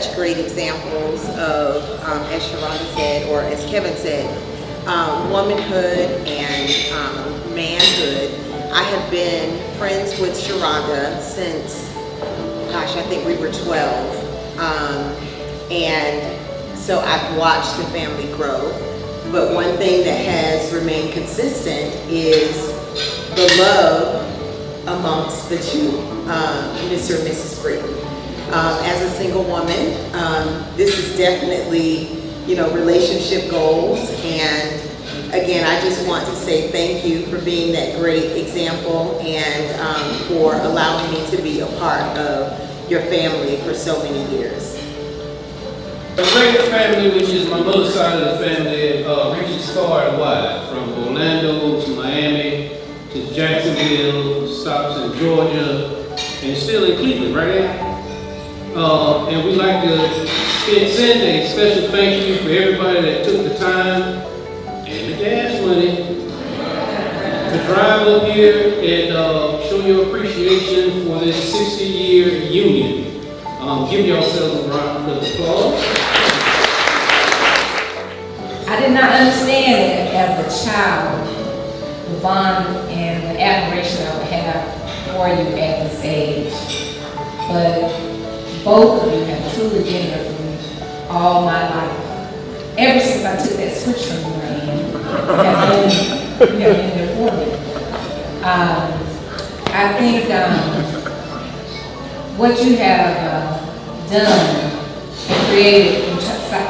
such great examples of, as Sharonda said, or as Kevin said, womanhood and manhood. I have been friends with Sharonda since, gosh, I think we were 12. And so I've watched the family grow. But one thing that has remained consistent is the love amongst the two, Mr. and Mrs. Britton. As a single woman, this is definitely, relationship goals. And again, I just want to say thank you for being that great example and for allowing me to be a part of your family for so many years. The Britton family, which is my mother's side of the family, reaches far and wide, from Orlando to Miami to Jacksonville, stops in Georgia, and still in Cleveland, right now. And we'd like to send a special thank you for everybody that took the time and the gas money to drive up here and show your appreciation for this 60-year union. Give yourselves a round of applause. I did not understand it as a child, the bond and the admiration I would have for you at this age. But both of you have truly been here for me all my life. Ever since I took that switch from you, Ann, you have been there for me. I think what you have done and created in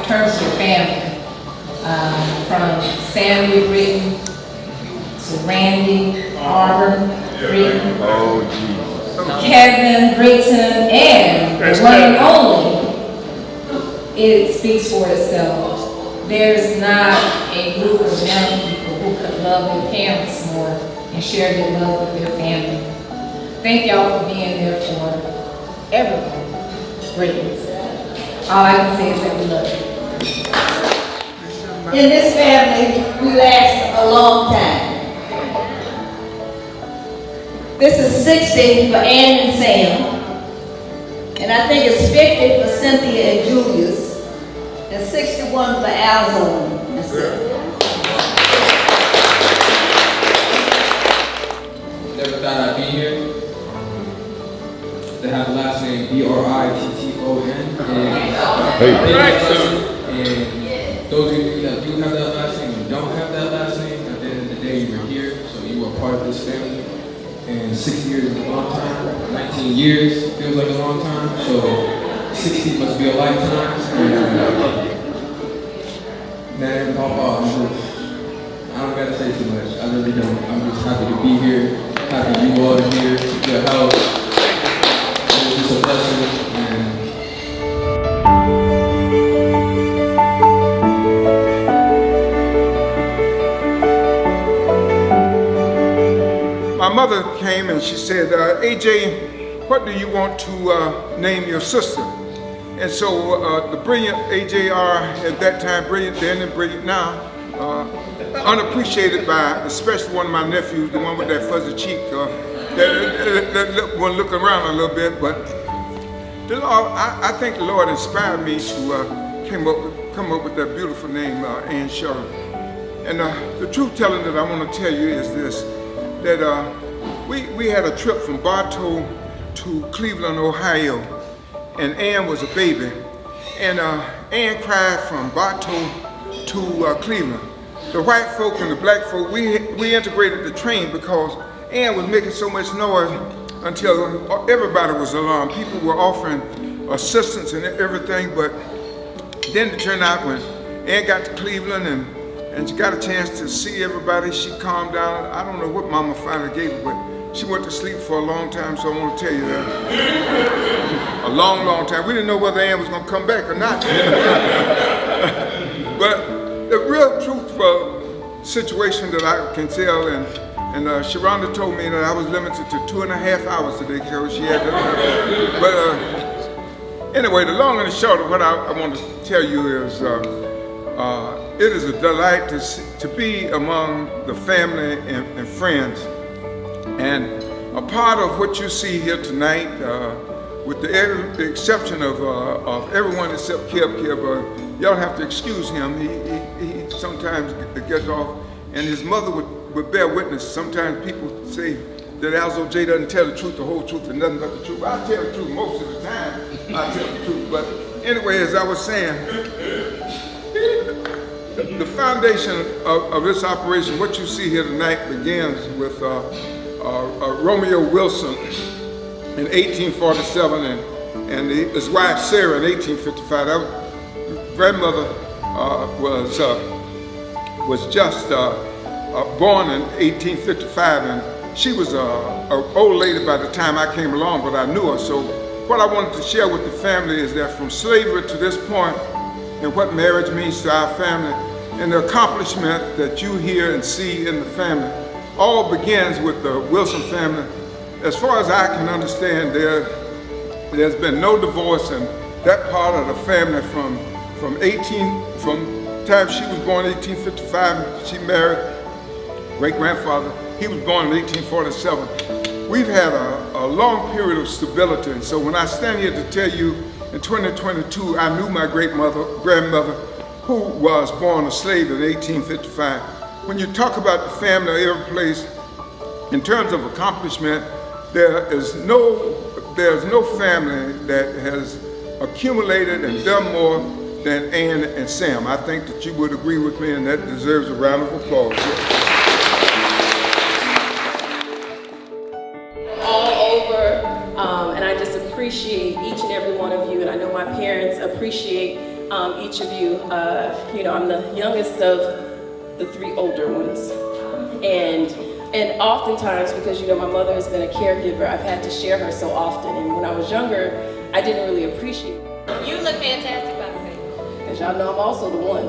terms of your family, from Samuel Britton to Randy, Auburn Britton, Kevin Britton, and the one and only, it speaks for itself. There's not a group of young people who could love their parents more and share their love with their family. Thank y'all for being there for everyone. Brittons. All I can say is that we love you. In this family, we last a long time. This is 60 for Ann and Sam, and I think it's 50 for Cynthia and Julius, and 61 for Alzone. That's it. Never thought I'd be here. They have the last name Britton. And those of you that do have that last name and don't have that last name, at the end of the day, you were here, so you were part of this family. And 60 years is a long time. 19 years feels like a long time, so 60 must be a lifetime. Man, Papa, I don't gotta say too much. I really don't. I'm just happy to be here. Happy you all are here. Your help. It's just a blessing. My mother came and she said, AJ, what do you want to name your sister? And so the brilliant AJR, at that time brilliant then and brilliant now, unappreciated by especially one of my nephews, the one with that fuzzy cheek, that one looking around a little bit, but the Lord, I think the Lord inspired me to come up with that beautiful name, Ann Sharon. And the truth telling that I want to tell you is this, that we had a trip from Bartow to Cleveland, Ohio, and Ann was a baby. And Ann cried from Bartow to Cleveland. The white folk and the black folk, we integrated the train because Ann was making so much noise until everybody was alarmed. People were offering assistance and everything, but then it turned out when Ann got to Cleveland and she got a chance to see everybody, she calmed down. I don't know what Mama finally gave her, but she went to sleep for a long time, so I want to tell you that. A long, long time. We didn't know whether Ann was going to come back or not. But the real truthful situation that I can tell, and Sharonda told me that I was limited to 2.5 hours today because she had to. But anyway, the long and the short of what I want to tell you is it is a delight to be among the family and friends. And a part of what you see here tonight, with the exception of everyone except Kev, y'all have to excuse him. He sometimes gets off, and his mother would bear witness. Sometimes people say that Alzo J doesn't tell the truth, the whole truth, and nothing but the truth. I tell the truth most of the time. I tell the truth. But anyway, as I was saying, the foundation of this operation, what you see here tonight, begins with Romeo Wilson in 1847 and his wife Sarah in 1855. That grandmother was just born in 1855, and she was an old lady by the time I came along, but I knew her. So what I wanted to share with the family is that from slavery to this point, and what marriage means to our family, and the accomplishment that you hear and see in the family, all begins with the Wilson family. As far as I can understand, there's been no divorce in that part of the family from time she was born in 1855. She married great-grandfather. He was born in 1847. We've had a long period of stability, and so when I stand here to tell you in 2022, I knew my grandmother, who was born a slave in 1855. When you talk about the family of every place, in terms of accomplishment, there's no family that has accumulated and done more than Ann and Sam. I think that you would agree with me, and that deserves a round of applause. And I just appreciate each and every one of you, and I know my parents appreciate each of you. I'm the youngest of the three older ones, and oftentimes, because my mother has been a caregiver, I've had to share her so often, and when I was younger, I didn't really appreciate it. You look fantastic, by the way. As y'all know, I'm also the one.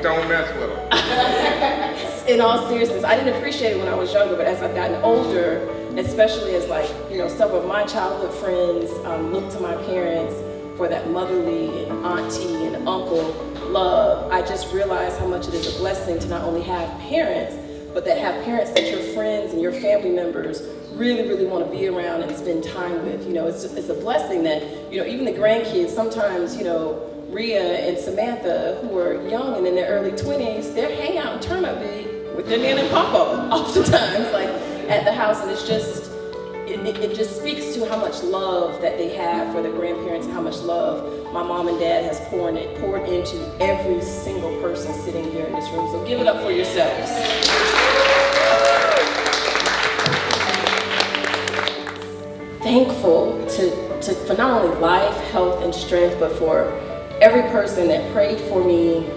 Don't mess with them. In all seriousness, I didn't appreciate it when I was younger, but as I've gotten older, especially as several of my childhood friends look to my parents for that motherly and auntie and uncle love, I just realized how much it is a blessing to not only have parents, but that have parents that your friends and your family members really, really want to be around and spend time with. It's a blessing that, even the grandkids, sometimes, Rhea and Samantha, who are young and in their early 20s, they're hang out and turn up with their nan and papa oftentimes, at the house, and it's just, it just speaks to how much love that they have for their grandparents and how much love my mom and dad has poured into every single person sitting here in this room. So give it up for yourselves. Thankful for not only life, health, and strength, but for every person that prayed for me,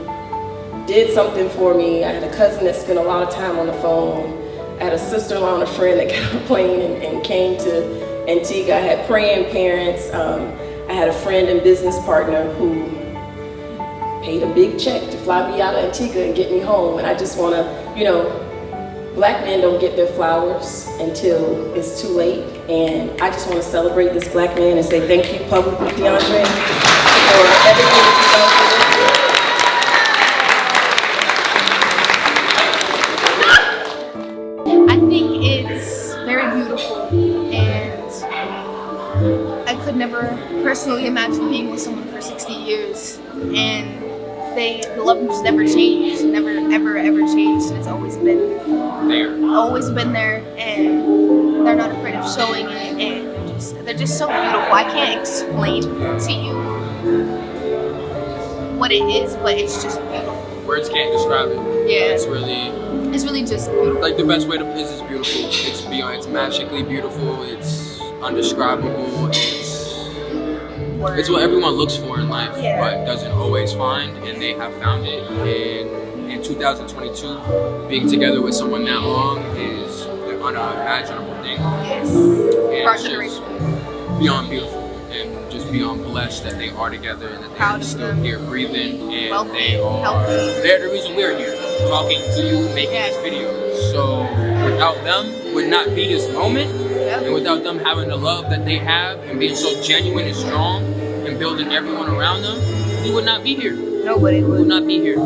did something for me. I had a cousin that spent a lot of time on the phone. I had a sister-in-law and a friend that got on a plane and came to Antigua. I had praying parents. I had a friend and business partner who paid a big check to fly me out of Antigua and get me home. And I just want to, black men don't get their flowers until it's too late. And I just want to celebrate this black man and say thank you publicly, DeAndre, for everything that you've done for this. I think it's very beautiful, and I could never personally imagine being with someone for 60 years, and the love just never changed, never, ever, ever changed, and it's always been there, and they're not afraid of showing it, and they're just so beautiful. I can't explain to you what it is, but it's just beautiful. Words can't describe it. Yeah. It's really just beautiful. Like the best way to put it is beautiful. It's beyond. It's magically beautiful. It's undescribable. It's what everyone looks for in life, but doesn't always find, and they have found it. And in 2022, being together with someone that long is an unimaginable thing. Yes. And Our it's generation. just beyond beautiful, and just beyond blessed that they are together and that they're still here breathing, and Healthy. they're the reason we're here, talking to you, making this video. So without them would not be this moment, and without them having the love that they have and being so genuine and strong and building everyone around them, we would not be here. Nobody We would not be here.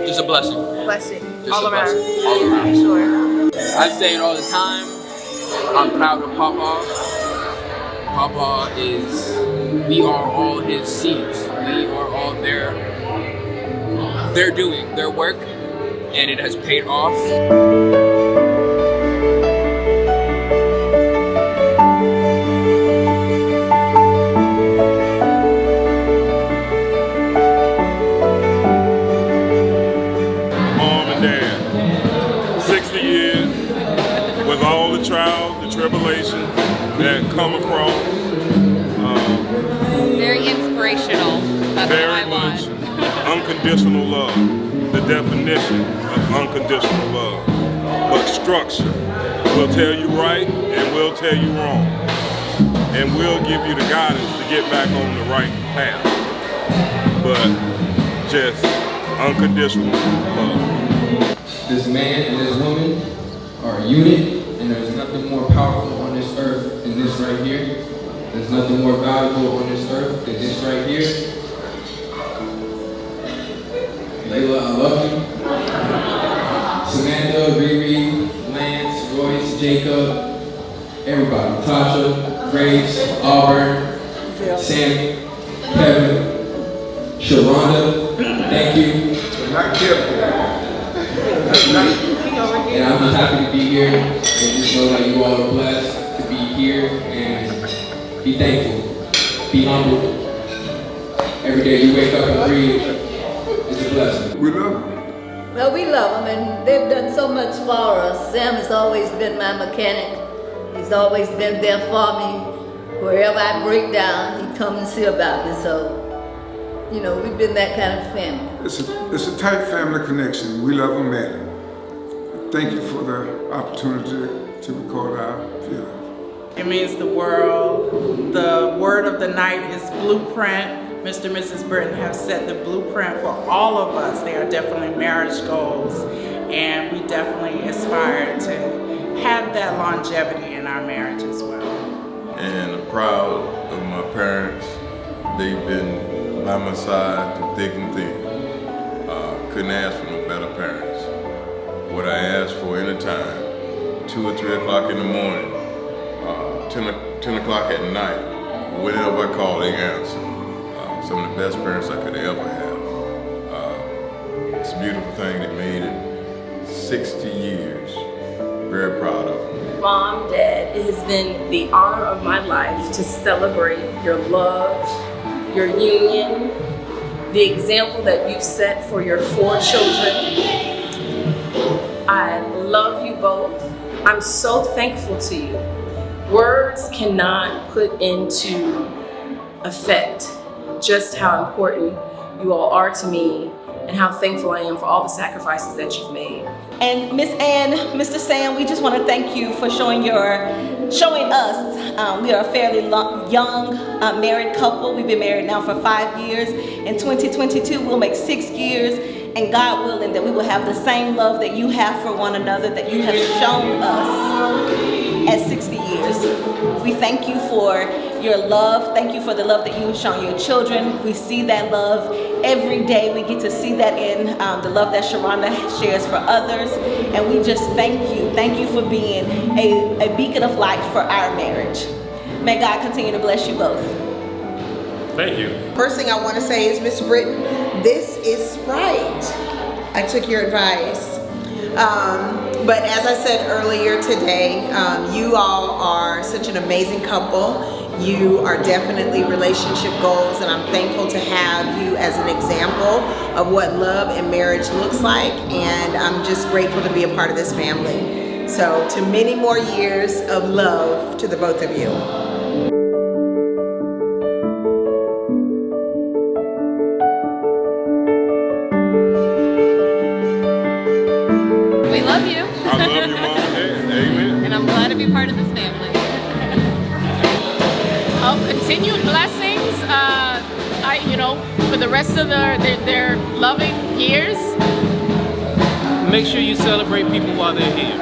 Just a blessing. Blessing. Just All a around. blessing. All around. Sure. I say it all the time. I'm proud of Papa. Papa is, we are all his seeds. We are all they're doing their work, and it has paid off. Mom and Dad, 60 years with all the trials, the tribulations that come across. Very inspirational. That's Very what I much want. unconditional love, the definition of unconditional love. But structure will tell you right and will tell you wrong. And will give you the guidance to get back on the right path. But just unconditional love. This man and this woman are a unit, and there's nothing more powerful on this earth than this right here. There's nothing more valuable on this earth than this right here. Layla, I love you. Samantha, Riri, Lance, Royce, Jacob, everybody. Tasha, Grace, Auburn, Sammy, Kevin, Sharonda, thank you. Not careful. And I'm just happy to be here, and just know that you all are blessed to be here, and be thankful, be humble. Every day you wake up and breathe, it's a blessing. We love them. Well, we love them, and they've done so much for us. Sam has always been my mechanic. He's always been there for me. Wherever I break down, he comes and see about me. So, you know, we've been that kind of family. It's a tight family connection. We love them madly. Thank you for the opportunity to record our feelings. It means the world. The word of the night is blueprint. Mr. and Mrs. Britton have set the blueprint for all of us. They are definitely marriage goals, and we definitely aspire to have that longevity in our marriage as well. And I'm proud of my parents. They've been by my side through thick and thin. Couldn't ask for no better parents. What I asked for anytime, 2 or 3 o'clock in the morning, 10 o'clock at night, whenever I call, they answer. Some of the best parents I could ever have. It's a beautiful thing. They made it 60 years. Very proud of them. Mom, Dad, it has been the honor of my life to celebrate your love, your union, the example that you've set for your 4 children. I love you both. I'm so thankful to you. Words cannot put into effect just how important you all are to me and how thankful I am for all the sacrifices that you've made. And Miss Ann, Mr. Sam, we just want to thank you for showing us. We are a fairly young married couple. We've been married now for 5 years. In 2022, we'll make 6 years. And God willing, that we will have the same love that you have for one another, that you have shown us at 60 years. We thank you for your love. Thank you for the love that you have shown your children. We see that love every day. We get to see that in the love that Sharonda shares for others. And we just thank you. Thank you for being a beacon of light for our marriage. May God continue to bless you both. Thank you. First thing I want to say is, Miss Britton, this is right. I took your advice. But as I said earlier today, you all are such an amazing couple. You are definitely relationship goals, and I'm thankful to have you as an example of what love and marriage looks like, and I'm just grateful to be a part of this family. So to many more years of love to the both of you. We love you. I love you, Mom and Dad. Amen. And I'm glad to be part of this family. Continued blessings, for the rest of their loving years. Make sure you celebrate people while they're here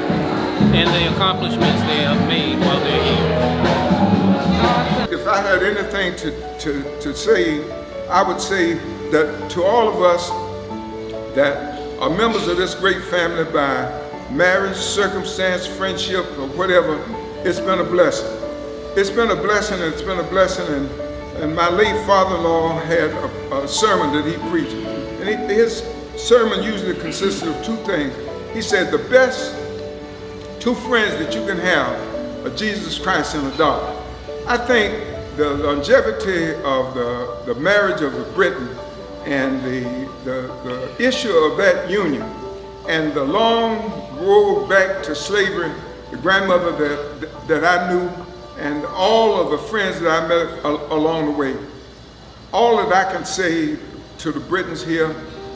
and the accomplishments they have made while they're here. If I had anything to say, I would say that to all of us that are members of this great family by marriage, circumstance, friendship, or whatever, it's been a blessing. It's been a blessing, and it's been a blessing. And my late father-in-law had a sermon that he preached. And his sermon usually consisted of two things. He said the best two friends that you can have are Jesus Christ and a daughter. I think the longevity of the marriage of the Brittons and the issue of that union and the long road back to slavery, the grandmother that I knew, and all of the friends that I met along the way. All that I can say to the Brittons here,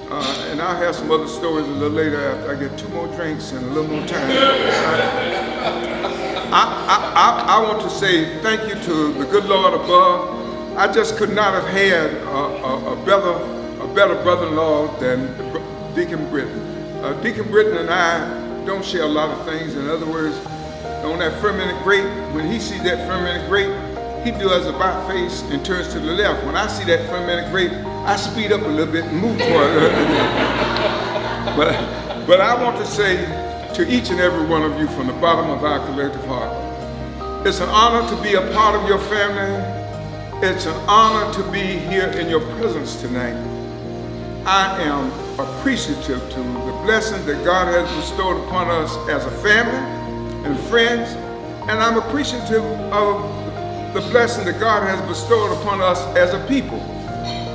and I'll have some other stories a little later after I get 2 more drinks and a little more time. I want to say thank you to the good Lord above. I just could not have had a better brother-in-law than Deacon Britton. Deacon Britton and I don't share a lot of things. In other words, on that fermented grape, when he sees that fermented grape, he does a about face and turns to the left. When I see that fermented grape, I speed up a little bit and move toward it. But I want to say to each and every one of you from the bottom of our collective heart, it's an honor to be a part of your family. It's an honor to be here in your presence tonight. I am appreciative to the blessings that God has bestowed upon us as a family and friends, and I'm appreciative of the blessing that God has bestowed upon us as a people.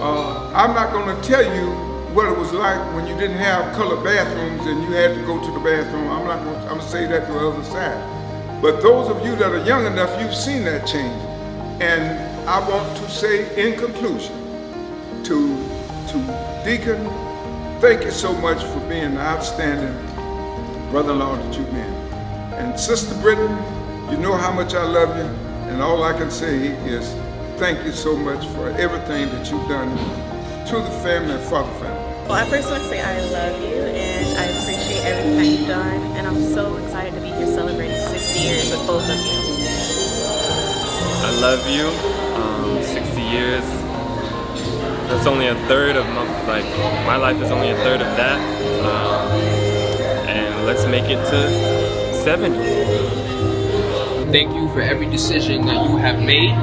I'm not going to tell you what it was like when you didn't have colored bathrooms and you had to go to the bathroom. I'm going to say that to the other side. But those of you that are young enough, you've seen that change. And I want to say in conclusion to Deacon, thank you so much for being the outstanding brother-in-law that you've been. And Sister Britton, you know how much I love you, and all I can say is thank you so much for everything that you've done to the family and for the family. Well, I first want to say I love you, and I appreciate everything that you've done, and I'm so excited to be here celebrating 60 years with both of you. I love you. 60 years. That's only a third of my life is only a third of that. And let's make it to 70. Thank you for every decision that you have made,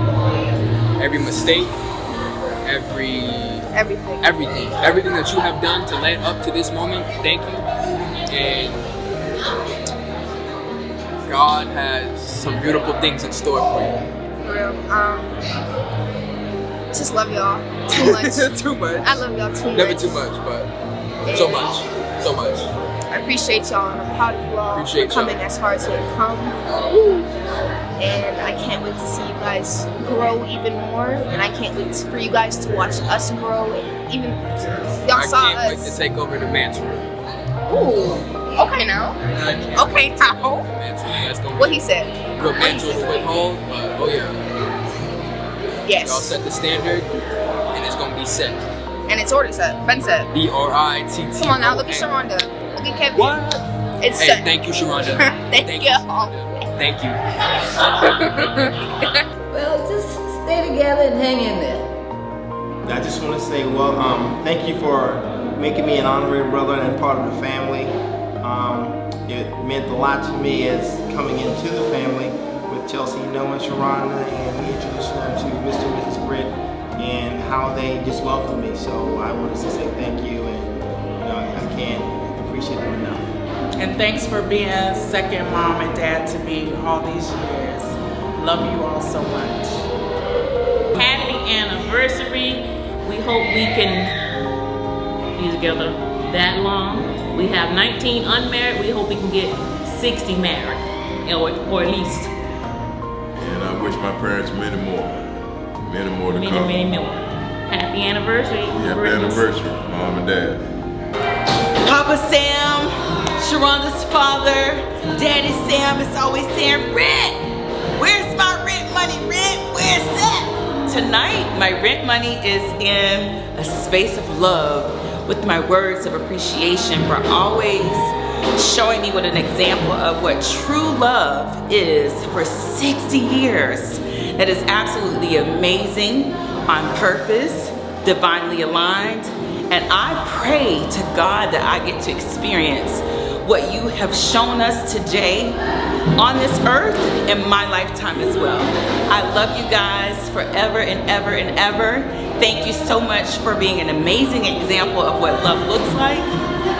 every mistake, everything that you have done to lead up to this moment. Thank you. And God has some beautiful things in store for you. For real. Just love y'all too much. Too much. I love y'all too much. Never too much, but so much. So much. I appreciate y'all, and I'm proud of you all for coming as far as you've come. And I can't wait to see you guys grow even more, and I can't wait for you guys to watch us grow. And even y'all saw us. I can't wait to take over the mantle. Ooh, okay now. Okay now. What he said. Good mantle to withhold, but oh yeah. Yes. Y'all set the standard, and it's gonna be set. And it's already set. Been set. BRITT. Come on now, look at Sharonda. Look at Kevin. What? It's hey, set. Thank you, Sharonda. Thank you. Thank you. Well, just stay together and hang in there. I just want to say, well, thank you for making me an honorary brother and part of the family. It meant a lot to me as coming into the family with Chelsea knowing Sharonda and me introducing her to Mr. and Mrs. Britt and how they just welcomed me. So I wanted to say thank you, and I can't appreciate them enough. And thanks for being second mom and dad to me all these years. Love you all so much. Happy anniversary. We hope we can be together that long. We have 19 unmarried. We hope we can get 60 married, or at least. And I wish my parents many more to come. Many more. Happy anniversary. Happy anniversary, Mom and Dad. Papa Sam, Sharonda's father, Daddy Sam is always saying, rent! Where's my rent money? Rent, where's that? Tonight, my rent money is in a space of love with my words of appreciation for always showing me what an example of what true love is for 60 years. That is absolutely amazing, on purpose, divinely aligned, and I pray to God that I get to experience what you have shown us today on this earth in my lifetime as well. I love you guys forever and ever and ever. Thank you so much for being an amazing example of what love looks like.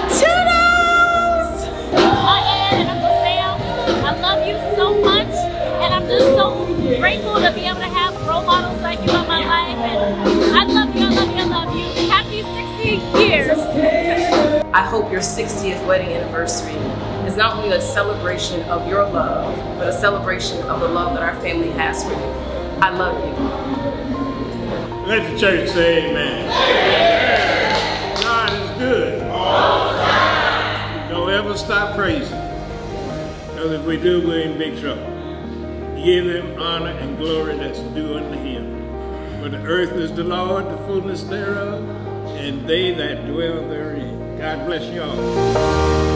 Toodles! Hi, Ann and Uncle Sam. I love you so much, and I'm just so grateful to be able to have role models like you in my life. And I love you, I love you, I love you. Happy 60 years. I hope your 60th wedding anniversary is not only a celebration of your love, but a celebration of the love that our family has for you. I love you. Let the church say amen. God is good. Don't ever stop praising. Because if we do, we're in big trouble. Give him honor and glory that's due unto him. For the earth is the Lord, the fullness thereof, and they that dwell therein. God bless you all.